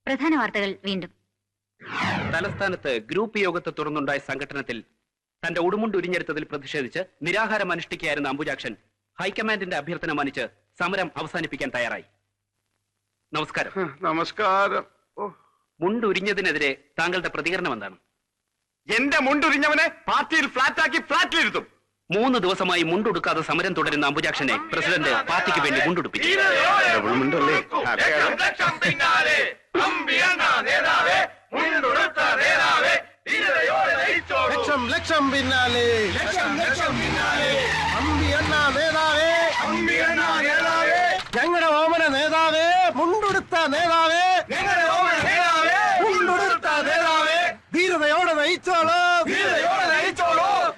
പ്രധാന വാർത്തകൾ വീണ്ടും. തലസ്ഥാനത്ത് ഗ്രൂപ്പ് യോഗത്തെ തുടർന്നുണ്ടായ സംഘടനത്തിൽ തന്റെ ഉടുമുണ്ട് ഉരിഞ്ഞെടുത്തതിൽ പ്രതിഷേധിച്ച് നിരാഹാരം അനുഷ്ഠിക്കുകയായിരുന്ന അംബുജാക്ഷൻ ഹൈക്കമാൻഡിന്റെ അഭ്യർത്ഥന മാനിച്ച് സമരം അവസാനിപ്പിക്കാൻ തയ്യാറായി. നമസ്കാരം. നമസ്കാരം. മുണ്ടുരിഞ്ഞതിനെതിരെ താങ്കളുടെ പ്രതികരണം എന്താണ്? എന്റെ മുണ്ടുരിഞ്ഞവനെ പാർട്ടിയിൽ ഫ്ലാറ്റാക്കി ഫ്ലാറ്റിലിരുത്തും. 3 ദിവസമായി മുണ്ടുടുക്കാതെ സമരം തുടരുന്ന അംബുജാക്ഷനെ പ്രസിഡന്റ് പാർട്ടിക്ക് വേണ്ടി മുണ്ടുടുപ്പിച്ചു. ലക്ഷം പിന്നാലെ ഞങ്ങളുടെ ഓമന നേതാവേ, മുണ്ടുടുത്ത നേതാവേ, മുണ്ടുടുത്ത നേതാവേ, ധീരതയോടെ നയിച്ചോളൂ,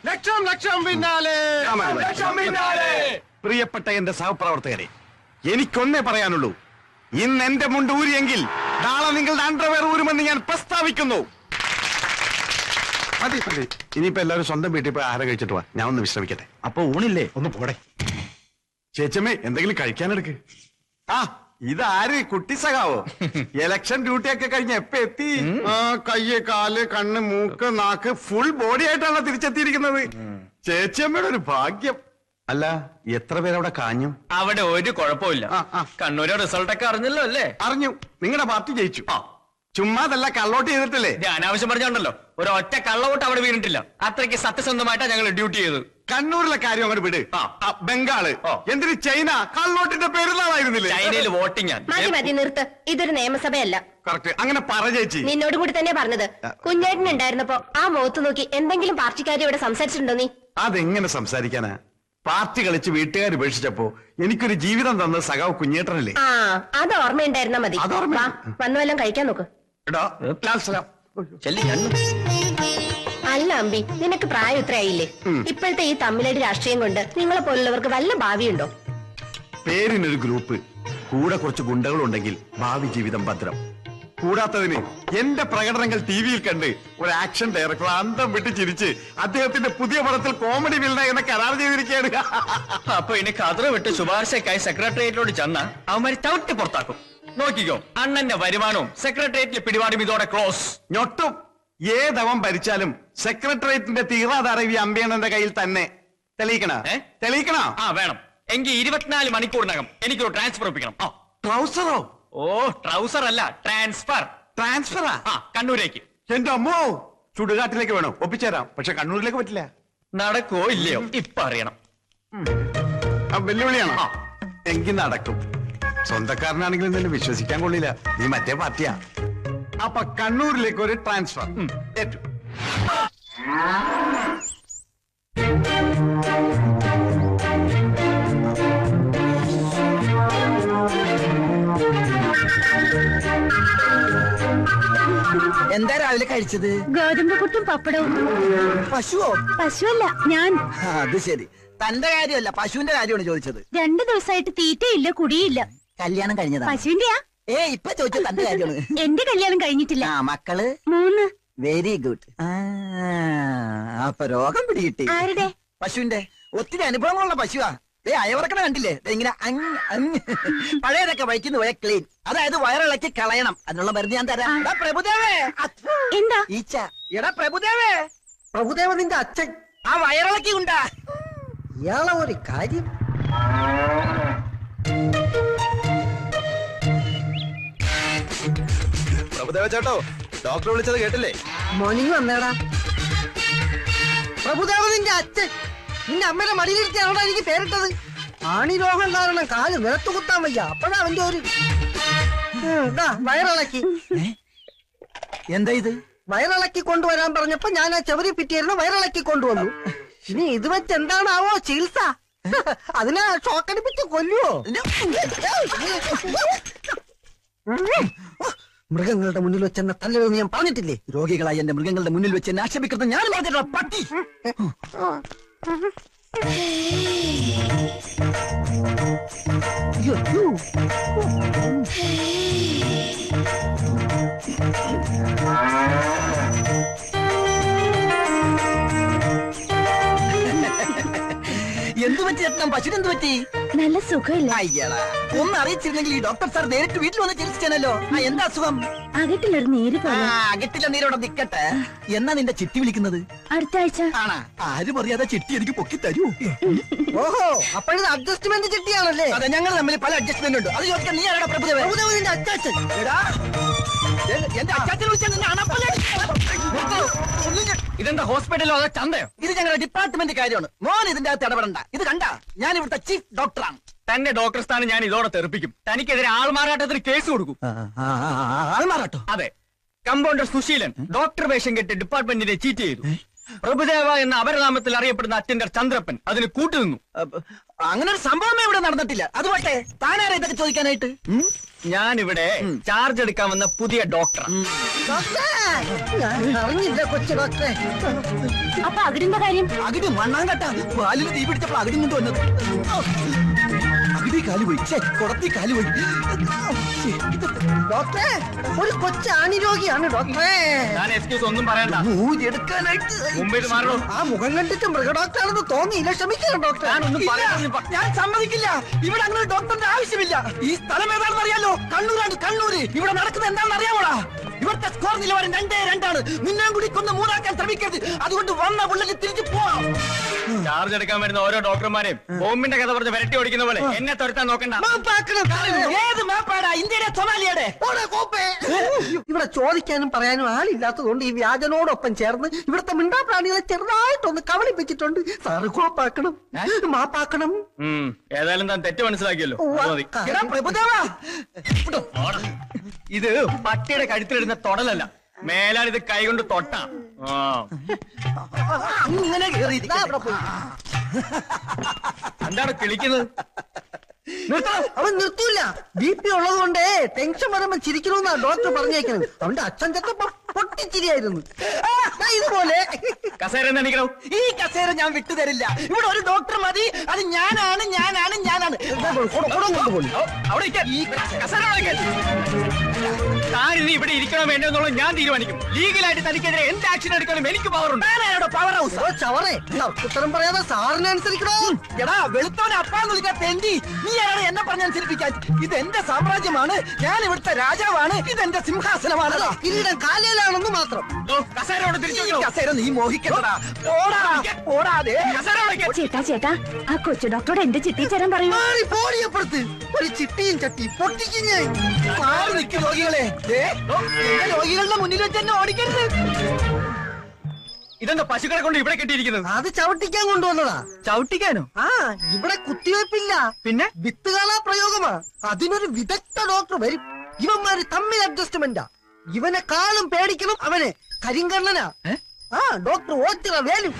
ലക്ഷം ലക്ഷം പിന്നാലെ. പ്രിയപ്പെട്ട എന്റെ സഹപ്രവർത്തകരെ, എനിക്കൊന്നേ പറയാനുള്ളൂ. ഇന്ന് എന്റെ മുണ്ട് ഊരിയെങ്കിൽ നാളെ നിങ്ങളുടെ അണ്ടർവെയർ ഊരുമെന്ന് ഞാൻ പ്രസ്താവിക്കുന്നു. മതി മതി, ഇനിയിപ്പോ എല്ലാവരും സ്വന്തം വീട്ടിൽ പോയി ആഹാരം കഴിച്ചിട്ട് വാ. ഞാൻ ഒന്ന് വിശ്രമിക്കട്ടെ. അപ്പൊ ഊണില്ലേ? ഒന്ന് പോടെ. ചേച്ചമ്മേ, എന്തെങ്കിലും കഴിക്കാനെടുക്ക്. ആ, ഇതാര്? കുട്ടി സഖാവോ? ഇലക്ഷൻ ഡ്യൂട്ടിയൊക്കെ കഴിഞ്ഞ് എപ്പ എത്തി? കയ്യ്, കാല്, കണ്ണ്, മൂക്ക്, നാക്ക് ഫുൾ ബോഡി ആയിട്ടാണല്ലോ തിരിച്ചെത്തിയിരിക്കുന്നത്. ചേച്ചിയമ്മയുടെ ഒരു ഭാഗ്യം. അല്ല, എത്ര പേരവിടെ കാഞ്ഞു? അവിടെ ഒരു കുഴപ്പമില്ല. കണ്ണൂരെ റിസൾട്ട് ഒക്കെ അറിഞ്ഞല്ലോ അല്ലേ? അറിഞ്ഞു. നിങ്ങളുടെ പാർട്ടി ജയിച്ചു. ചുമ്മാതല്ല, കള്ളോട്ട് ചെയ്തിട്ടില്ലേ? അനാവശ്യം പറഞ്ഞോണ്ടല്ലോ, ഒരു ഒറ്റ കള്ളവോട്ട് അവിടെ വീണിട്ടില്ല. അത്രയ്ക്ക് സത്യസന്ധമായിട്ടാണ് ഞങ്ങൾ ഡ്യൂട്ടി ചെയ്തത്. കണ്ണൂരിലെ കാര്യം അങ്ങോട്ട് വിട്. ബംഗാള് എന്തിന്? ചൈന കള്ളോട്ടിന്റെ പെരുന്നാളായിരുന്നില്ലേ? ചൈനയിൽ വോട്ടിംഗ്. മതി മതി, നിർത്ത്. ഇതൊരു നിയമസഭയല്ല. കറക്റ്റ്, അങ്ങനെ പറ ചേച്ചി. നിന്നോട് കൂടി തന്നെ പറഞ്ഞത്. കുഞ്ഞേട്ടൻ ഉണ്ടായിരുന്നപ്പോ ആ മുഖത്ത് നോക്കി എന്തെങ്കിലും പാർട്ടിക്കാരി ഇവിടെ സംസാരിച്ചിട്ടുണ്ടോ നീ? അതെങ്ങനെ സംസാരിക്കാനാ? പാർട്ടി കളിച്ച് വീട്ടുകാർ ഉപേക്ഷിച്ചപ്പോ എനിക്കൊരു ജീവിതം തന്ന സഖാവ് കുഞ്ഞേട്ടനല്ലേ? ആ, അത് ഓർമ്മയുണ്ടായിരുന്നാ മതി. വന്നു വല്ലതും കഴിക്കാൻ നോക്ക്. അല്ല അമ്പി, നിനക്ക് പ്രായം ഇത്രയായില്ലേ? ഇപ്പോഴത്തെ ഈ തമ്മിലടി രാഷ്ട്രീയം കൊണ്ട് നിങ്ങളെ പോലുള്ളവർക്ക് വല്ല ഭാവിയുണ്ടോ? പേരിനൊരു ഗ്രൂപ്പ്, കൂടെ കുറച്ച് ഗുണ്ടകളുണ്ടെങ്കിൽ ഭാവി ജീവിതം ഭദ്രം. കൂടാത്തതിന് എന്റെ പ്രകടനങ്ങൾ ടിവിയിൽ കണ്ട് ഒരു ആക്ഷൻ ഡയറക്ടർ അന്തം വിട്ട് ചിരിച്ച് അദ്ദേഹത്തിന്റെ പുതിയ പടത്തിൽ കോമഡി വില്ല എന്ന കരാർ ചെയ്തിരിക്കുകയാണ്. അപ്പൊ ഇനി കതറ് വിട്ട് ശുപാർശക്കായി സെക്രട്ടേറിയറ്റിലോട് ചെന്ന അവന്മാര് ചവിട്ടി പുറത്താക്കും. നോക്കിക്കോ, അണ്ണന്റെ വരുമാനവും സെക്രട്ടേറിയറ്റിൽ പിടിപാടും ഇതോടെ ക്ലോസ്. ഞൊട്ടും. ഏതവൻ ഭരിച്ചാലും സെക്രട്ടേറിയറ്റിന്റെ തീറാതറിവി അമ്പയണ്ണന്റെ കയ്യിൽ തന്നെ. തെളിയിക്കണോ? ആ, വേണം. എങ്കിൽ 24 മണിക്കൂറിനകം എനിക്കൊരു ട്രാൻസ്ഫർ ഒപ്പിക്കണം. ട്രൗസറോ? ഓ, ട്രൗസർ അല്ല, ട്രാൻസ്ഫർ. ട്രാൻസ്ഫറാ? കണ്ണൂരേക്ക്. എന്റെ അമ്മോ, ചുടുകാട്ടിലേക്ക് വേണോ? ഒപ്പിച്ചേരാം, പക്ഷെ കണ്ണൂരിലേക്ക് പറ്റില്ല. നടക്കോ ഇല്ലയോ ഇപ്പൊ അറിയണം. വെല്ലുവിളിയാണോ? എങ്കിൽ നടക്കും. സ്വന്തക്കാരനാണെങ്കിലും നിന്നെ വിശ്വസിക്കാൻ കൊള്ളില്ല. നീ മറ്റേ പാർട്ടിയാ. അപ്പൊ കണ്ണൂരിലേക്ക് ഒരു ട്രാൻസ്ഫർ. ഏറ്റു. എന്താ രാവിലെ കഴിച്ചത്? ഗോതമ്പ് പുട്ടും പപ്പടവും. പശുവോ? പശുവല്ല, ഞാൻ. അത് ശരി, തന്റെ കാര്യമല്ല പശുവിന്റെ കാര്യമാണ് ചോദിച്ചത്. 2 ദിവസമായിട്ട് തീറ്റയില്ല, കുടിയില്ല. കല്യാണം കഴിഞ്ഞതാ? പശുവിന്റെയാ? ഇപ്പൊ ചോദിച്ചത് തന്റെ കാര്യമാണ്. എന്റെ കല്യാണം കഴിഞ്ഞിട്ടില്ല. മക്കള്? 3. Very good. അപ്പൊ രോഗം പിടികിട്ടി. ആരുടെ? പശുവിന്റെ. ഒത്തിരി അനുഭവങ്ങളുള്ള പശുവാ. അയവറക്കണ കണ്ടില്ലേ? ഇങ്ങനെ പഴയതൊക്കെ വഴിക്കുന്ന പോയ ക്ലീൻ, അതായത് വയറിളക്കി കളയണം. അതിനുള്ള മരുന്ന് ഞാൻ തരാം. പ്രഭുദേവേ. എന്താ? ഈച്ച. എടാ പ്രഭുദേവേ. പ്രഭുദേവ നിന്റെ അച്ഛൻ ആ വയറിളക്കി ഉണ്ടാ. ഇയാളെ ഒരു കാര്യം. പ്രഭുദേവ ചേട്ടോ, ഡോക്ടർ വിളിച്ചത് കേട്ടില്ലേ? മോർണിംഗ് വന്നേടാ. പ്രഭുദേവ നിന്റെ അച്ഛൻ നിന്റെ അമ്മയുടെ മടിയിലിരുത്തിയാണോ എനിക്ക് പേരിട്ടത്? ആണി രോഗം കാരണം കാല് നിലത്ത് കുത്താൻ വയ്യ. അപ്പോഴാ അവന്റെ ഒരു വയറിളക്കി. എന്താ ഇത്? വയറിളക്കി കൊണ്ടുവരാൻ പറഞ്ഞപ്പോ ഞാൻ ആ ചെവരി പിറ്റിയായിരുന്നു വയറിളക്കി കൊണ്ടുവന്നു. ഇനി ഇത് വെച്ച് എന്താണാവോ ചികിത്സ? അതിനെ ഷോക്കടിപ്പിച്ച് കൊല്ലുവോ? മൃഗങ്ങളുടെ മുന്നിൽ വെച്ച് എന്നെ തല്ലരുതെന്ന് ഞാൻ പറഞ്ഞിട്ടില്ലേ? രോഗികളായി എന്റെ മൃഗങ്ങളുടെ മുന്നിൽ വെച്ച് എന്നെ ആക്ഷേപിക്കുന്നത് ഞാൻ പറഞ്ഞിട്ടുള്ള പട്ടി. എന്ത് പറ്റി ചേട്ടൻ? പശുവിന് എന്ത് പറ്റി? നല്ല സുഖമില്ല. അയ്യടാ, ഒന്ന് അറിയിച്ചിരുന്നെങ്കിൽ ഈ ഡോക്ടർ സാർ നേരിട്ട് വീട്ടിൽ വന്ന് ചികിത്സിച്ചാനല്ലോ. എന്താ അസുഖം? അകട്ടിലൊരു നീര് പോലെ അകത്തില്ല നീരോടെ നിക്കട്ടെ. എന്നാ നിന്റെ ചിട്ടി വിളിക്കുന്നത്? അടുത്ത ആഴ്ച. ആണാ? ആരും അറിയാതെ ചിട്ടി എനിക്ക് പൊക്കി തരൂ. ഓഹോ, അപ്പോഴത് അഡ്ജസ്റ്റ്മെന്റ് ചിട്ടിയാണല്ലേ? അതെ, ഞങ്ങൾ തമ്മിൽ പല അഡ്ജസ്റ്റ്മെന്റ് ഉണ്ട്. അത് ചോദിക്കാൻ നീ ആരാടാ പ്രഭുദേവൻ? പ്രഭുദേവന്റെ അച്ചാച്ചൻ. എന്റെ അച്ചാച്ചൻ വിളിച്ചാൽ നിന്നെ അണപ്പല്ല. ഇതെന്താ ഹോസ്പിറ്റലോ അതോ ചന്തയോ? ഇത് ഞങ്ങളുടെ ഡിപ്പാർട്ട്മെന്റ് കാര്യമാണ്. മോൻ ഇതിന്റെ അകത്ത് ഇടപെടണ്ട. ഇത് കണ്ട, ഞാൻ ഇവിടുത്തെ ചീഫ് ഡോക്ടറാണ്. തന്നെ ഡോക്ടർ സ്ഥാനം ഞാൻ ഇതോടെ തെറിപ്പിക്കും. തനിക്കെതിരെ ആൾമാറാട്ടത്തിന് കേസ് കൊടുക്കും. ആൾമാറാട്ടോ? അതെ, കമ്പൗണ്ടർ സുശീലൻ ഡോക്ടർ വേഷം കെട്ടി ഡിപ്പാർട്ട്മെന്റിനെ ചീറ്റ് ചെയ്തു. പ്രഭുദേവ എന്ന അപരനാമത്തിൽ അറിയപ്പെടുന്ന അറ്റൻഡർ ചന്ദ്രപ്പൻ അതിന് കൂട്ടുനിന്നു. അങ്ങനെ ഒരു സംഭവമേ ഇവിടെ നടന്നിട്ടില്ല. അതുപോട്ടെ, താനാരാ ഇതൊക്കെ ചോദിക്കാനായിട്ട്? ഞാനിവിടെ ചാർജ് എടുക്കാമെന്ന പുതിയ ഡോക്ടറാണ്. അറിഞ്ഞില്ല കൊച്ചു ഡോക്ടറെ. അപ്പൊ അകിടിന്റെ കാര്യം? അകിടി മണ്ണാങ്കട്ട പാലിൽ തീ പിടിച്ചപ്പോൾ അകിടി കൊണ്ട് വന്നത്. അകിടി കാലുപോയി, കുടത്തി കാലുപോയി. ഡോക്ടറെ, ഒരു കൊച്ചാണി രോഗിയാണ് ഡോക്ടറെ. ഞാൻ എക്സ്ക്യൂസ് ഒന്നും പറയണ്ട. എടുക്കാനായിട്ട് മുമ്പ് ഇത് മാറണോ? ആ മുഖം കണ്ടിട്ട് മൃഗഡോക്ടറാണെന്ന് തോന്നിയില്ല. ക്ഷമിക്കണം ഡോക്ടർ. ഞാനൊന്നും പറയാൻ ഞാൻ സമ്മതിക്കില്ല. ഇവിടെ അങ്ങനെ ഡോക്ടറിന്റെ ആവശ്യമില്ല. ഈ സ്ഥലം ഏതാണെന്ന് അറിയാലോ? കണ്ണൂരാണ്, കണ്ണൂര്. ഇവിടെ നടക്കുന്നത് എന്താണെന്ന് അറിയാമോടാ? ഇവിടുത്തെ സ്കോർ നിലവാരം 2-2 നിന്നെയും കൂടി കൊന്ന് 3 ശ്രമിക്കരുത്. അതുകൊണ്ട് വന്ന പുള്ളിക്ക് തിരിച്ചു പോവാം. ചാർജ് എടുക്കാൻ വരുന്ന ഓരോ ഡോക്ടർമാരെയും ബോംബിന്റെ കഥ പറഞ്ഞ് വരട്ടി ഓടിക്കുന്ന പോലെ എന്നെ തുരത്താൻ നോക്കണ്ട. ഏത് മാപ്പാടാ? ഇന്ത്യയുടെ സൊമാലിയുടെ? ഇവിടെ ചോദിക്കാനും പറയാനും ആളില്ലാത്തതുകൊണ്ട് ഈ വ്യാജനോടൊപ്പം ചേർന്ന് ഇവിടുത്തെ മിണ്ടാപ്രാണികളെ ചെറുതായിട്ടൊന്ന് കവളിപ്പിച്ചിട്ടുണ്ട്. സാറ് കോപ്പാക്കണം, മാപ്പാക്കണം. ഏതായാലും താൻ തെറ്റ് മനസ്സിലാക്കിയല്ലോ. അത് മതി. എടാ പ്രഭുദേവാ, ഇത് പട്ടിയുടെ കഴുത്തിലിടുന്ന തൊടലല്ല. മേലാൽ ഇത് കൈകൊണ്ട് തൊട്ട. അങ്ങനെ കേറി എന്താണ് കിളിക്കുന്നത്? അവൻ നിർത്തൂല. BP ഉള്ളത് കൊണ്ട് ടെൻഷൻ വരുമ്പോ ചിരിക്കണമെന്നാ ഡോക്ടർ പറഞ്ഞേക്കുന്നത്. അവന്റെ അച്ഛൻ ചെത്തപ്പോ പൊട്ടിച്ചിരിയായിരുന്നു. ഇതുപോലെ കസേര എണീക്കണോ? ഈ കസേര ഞാൻ വിട്ടുതരില്ല. ഇവിടെ ഒരു ഡോക്ടർ മതി. അത് ഞാനാണ്, ഞാനാണ്, ഞാനാണ്. അവിടെ ഈ കസേര താൻ ഇനി ഇവിടെ ഇരിക്കണോ വേണ്ടോ എന്നുള്ളത് ഞാൻ തീരുമാനിക്കും. ലീഗലായിട്ട് തനിക്കെതിരെ എന്ത് ആക്ഷൻ എടുക്കാനും എനിക്ക് പവറുണ്ട്. പവർ ഹൗസ് ചവറേ, ഉത്തരം പറയാതെ സാറിനെ അനുസരിക്കണോ? എടാ വെളുത്തോനെ അപ്പാന്ന് വിളിക്കാൻ തെണ്ടി. നീ ആരാണ് എന്നെ പറഞ്ഞനുസരിപ്പിക്കാൻ? ഇത് എന്റെ സാമ്രാജ്യമാണ്. ഞാൻ ഇവിടുത്തെ രാജാവാണ്. ഇതെന്റെ സിംഹാസനമാണ്. കിരീടം കാലയിലാണെന്ന് മാത്രം. കസേരയോട് തിരിച്ചു കസേര നീ മോഹിക്കണ്ടടാ. ഓടാതെ ചേട്ടാ ആ കൊച്ചു ഡോക്ടറോട് എന്റെ ചിട്ടി ചേരാൻ പറയൂ. പോടിയപ്പുറത്ത് ഒരു ചിട്ടിയും ചട്ടി പൊട്ടിക്കും ഞാൻ. മാറി നിൽക്കും രോഗികളെ. രോഗികളുടെ മുന്നിൽ വെച്ച് തന്നെ ഓടിക്കരുത്. ഇതെന്താ പശുക്കളെ കൊണ്ട് ഇവിടെ കെട്ടിയിരിക്കുന്നത്? അത് ചവിട്ടിക്കാൻ കൊണ്ടുവന്നതാ. ചവിട്ടിക്കാനോ? ആ, ഇവിടെ കുത്തിവെപ്പില്ല, പിന്നെ വിത്തുകാളാ പ്രയോഗമാ. അതിനൊരു വിദഗ്ധ ഡോക്ടർ വരും. ഇവന്മാര് തമ്മിൽ അഡ്ജസ്റ്റ്മെന്റാ. ഇവനെക്കാളും പേടിക്കണം അവനെ. കരിങ്കണ്ണനാ. ഡോക്ടർ ഓച്ചിറ വേലും.